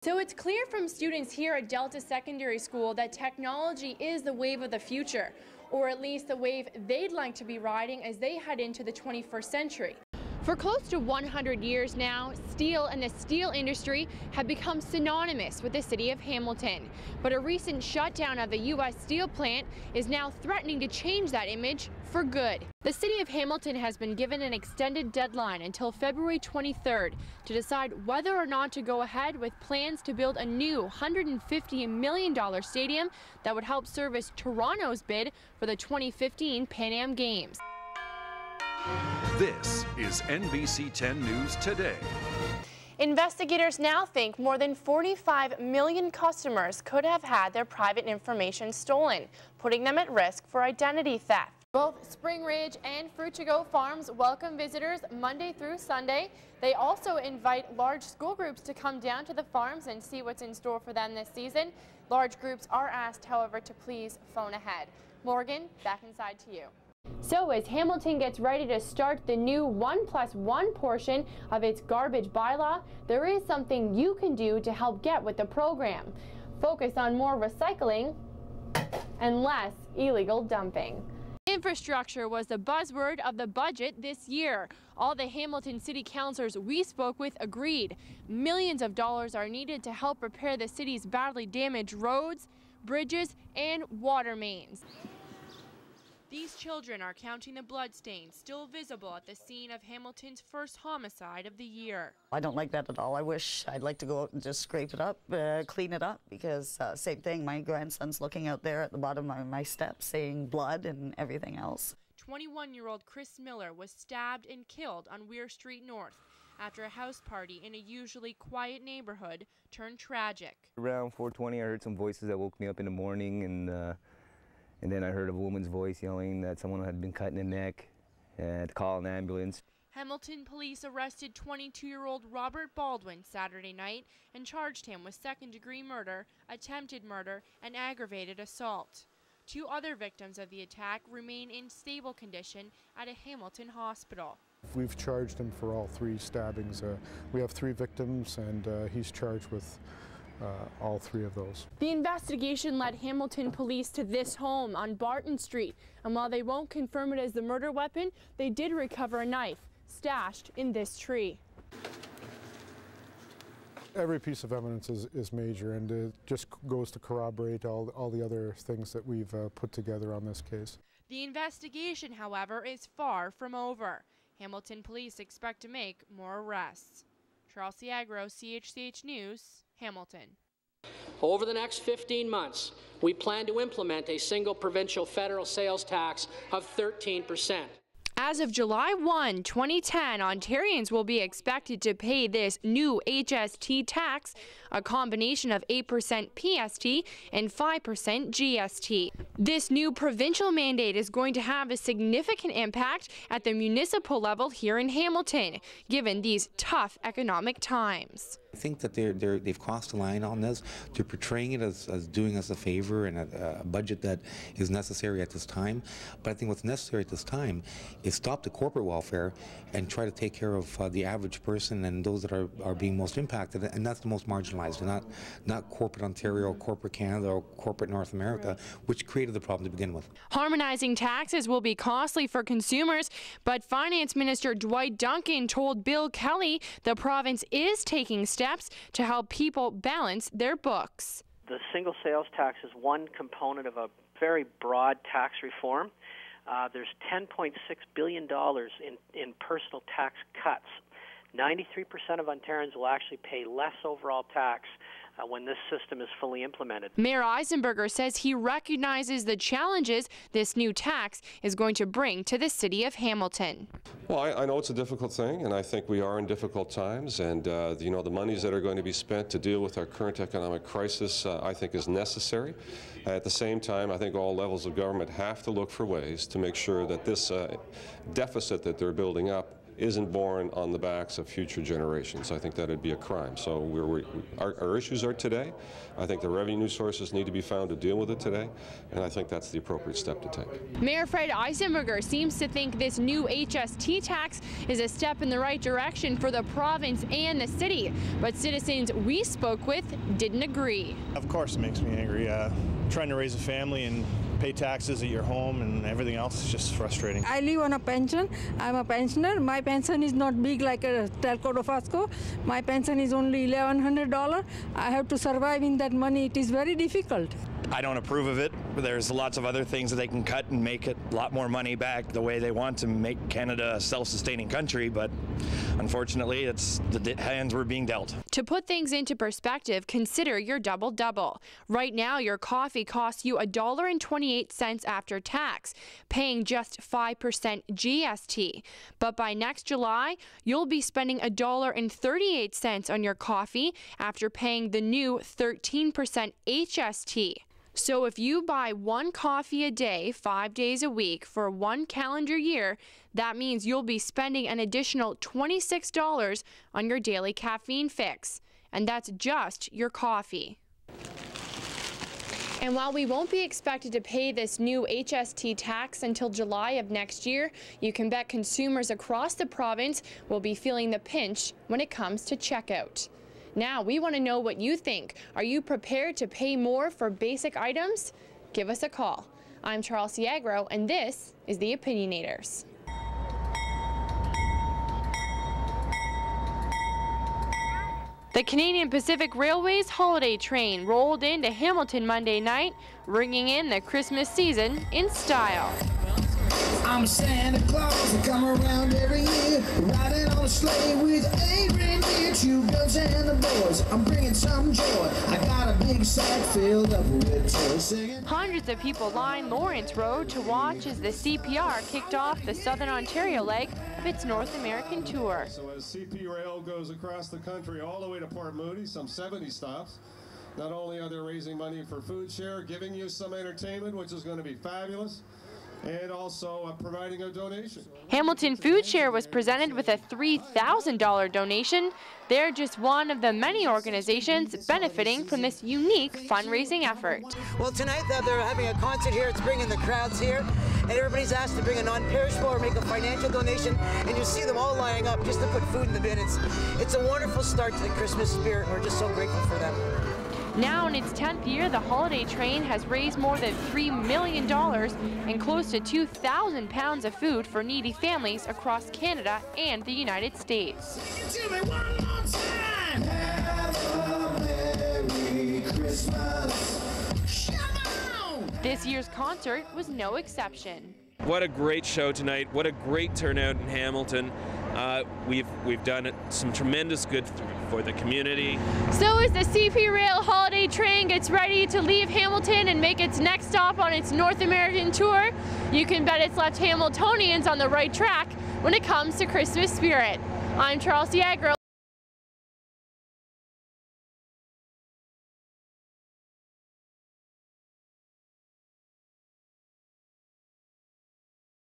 So it's clear from students here at Delta Secondary School that technology is the wave of the future, or at least the wave they'd like to be riding as they head into the 21st century. For close to 100 years now, steel and the steel industry have become synonymous with the city of Hamilton. But a recent shutdown of the U.S. steel plant is now threatening to change that image for good. The city of Hamilton has been given an extended deadline until February 23rd to decide whether or not to go ahead with plans to build a new $150 million stadium that would help service Toronto's bid for the 2015 Pan Am Games. This is NBC 10 News Today. Investigators now think more than 45 million customers could have had their private information stolen, putting them at risk for identity theft. Both Spring Ridge and Fruit to Go farms welcome visitors Monday through Sunday. They also invite large school groups to come down to the farms and see what's in store for them this season. Large groups are asked, however, to please phone ahead. Morgan, back inside to you. So as Hamilton gets ready to start the new 1+1 portion of its garbage bylaw, there is something you can do to help get with the program. Focus on more recycling and less illegal dumping. Infrastructure was the buzzword of the budget this year. All the Hamilton City Councilors we spoke with agreed. Millions of dollars are needed to help repair the city's badly damaged roads, bridges, and water mains. These children are counting the bloodstains still visible at the scene of Hamilton's first homicide of the year. I don't like that at all. I'd like to go out and just scrape it up, clean it up, because same thing, my grandson's looking out there at the bottom of my steps saying blood and everything else. 21-year-old Chris Miller was stabbed and killed on Weir Street North after a house party in a usually quiet neighborhood turned tragic. Around 4:20 I heard some voices that woke me up in the morning, and then I heard a woman's voice yelling that someone had been cut in the neck and to call an ambulance. Hamilton police arrested 22-year-old Robert Baldwin Saturday night and charged him with second-degree murder, attempted murder, and aggravated assault. 2 other victims of the attack remain in stable condition at a Hamilton hospital. We've charged him for all 3 stabbings. We have 3 victims, and he's charged with all 3 of those. The investigation led Hamilton police to this home on Barton Street, and while they won't confirm it as the murder weapon, they did recover a knife stashed in this tree. Every piece of evidence is major, and it just goes to corroborate all the other things that we've put together on this case. The investigation, however, is far from over. Hamilton police expect to make more arrests. Charlsie, Agro, CHCH News, Hamilton. Over the next 15 months, we plan to implement a single provincial federal sales tax of 13%. As of July 1, 2010, Ontarians will be expected to pay this new HST tax, a combination of 8% PST and 5% GST. This new provincial mandate is going to have a significant impact at the municipal level here in Hamilton, given these tough economic times. I think that they've crossed the line on this. They're portraying it as doing us a favor and a budget that is necessary at this time. But I think what's necessary at this time is stop the corporate welfare and try to take care of the average person and those that are being most impacted, and that's the most marginalized, not corporate Ontario, corporate Canada, or corporate North America, which created the problem to begin with. Harmonizing taxes will be costly for consumers, but Finance Minister Dwight Duncan told Bill Kelly the province is taking steps to help people balance their books. The single sales tax is one component of a very broad tax reform. There's $10.6 billion in personal tax cuts. 93% of Ontarians will actually pay less overall tax when this system is fully implemented. Mayor Eisenberger says he recognizes the challenges this new tax is going to bring to the city of Hamilton. Well, I know it's a difficult thing, and I think we are in difficult times, and you know, the monies that are going to be spent to deal with our current economic crisis I think is necessary. At the same time, I think all levels of government have to look for ways to make sure that this deficit that they're building up isn't borne on the backs of future generations. I think that would be a crime. So our issues are today. I think the revenue sources need to be found to deal with it today, and I think that's the appropriate step to take. Mayor Fred Eisenberger seems to think this new HST tax is a step in the right direction for the province and the city, but citizens we spoke with didn't agree. Of course it makes me angry. Trying to raise a family and pay taxes at your home and everything else is just frustrating. I live on a pension. I'm a pensioner. My pension is not big like a Telco de Fasco. My pension is only $1,100. I have to survive in that money. It is very difficult. I don't approve of it. There's lots of other things that they can cut and make it a lot more money back the way they want to make Canada a self-sustaining country, but unfortunately it's the hands we're being dealt. To put things into perspective, consider your double-double. Right now your coffee costs you $1.28 after tax, paying just 5% GST. But by next July, you'll be spending $1.38 on your coffee after paying the new 13% HST. So if you buy one coffee a day, 5 days a week for 1 calendar year, that means you'll be spending an additional $26 on your daily caffeine fix. And that's just your coffee. And while we won't be expected to pay this new HST tax until July of next year, you can bet consumers across the province will be feeling the pinch when it comes to checkout. Now, we want to know what you think. Are you prepared to pay more for basic items? Give us a call. I'm Charlsie Agro, and this is The Opinionators. The Canadian Pacific Railway's holiday train rolled into Hamilton Monday night, ringing in the Christmas season in style. I'm Santa Claus, I come around every year, riding on a sleigh with 8 reindeer, 2 girls and the boys. I'm bringing some joy. I got a big sack filled up with toys singing. Hundreds of people lined Lawrence Road to watch as the CPR kicked off the Southern Ontario leg of its North American tour. So as CP Rail goes across the country all the way to Port Moody, some 70 stops, not only are they raising money for food share, giving you some entertainment, which is going to be fabulous, and also providing a donation. Hamilton Food Share was presented with a $3,000 donation. They're just one of the many organizations benefiting from this unique fundraising effort. Well, tonight they're having a concert here. It's bringing the crowds here, and everybody's asked to bring a non-perishable or make a financial donation, and you see them all lining up just to put food in the bin. It's a wonderful start to the Christmas spirit, and we're just so grateful for them. Now in its 10th year, the holiday train has raised more than $3 million and close to 2,000 pounds of food for needy families across Canada and the United States. Sing it to me one more time. Have a Merry Christmas. Come on. This year's concert was no exception. What a great show tonight. What a great turnout in Hamilton. We've done some tremendous good for the community. So as the CP Rail holiday train gets ready to leave Hamilton and make its next stop on its North American tour, you can bet it's left Hamiltonians on the right track when it comes to Christmas spirit. I'm Charlsie Agro.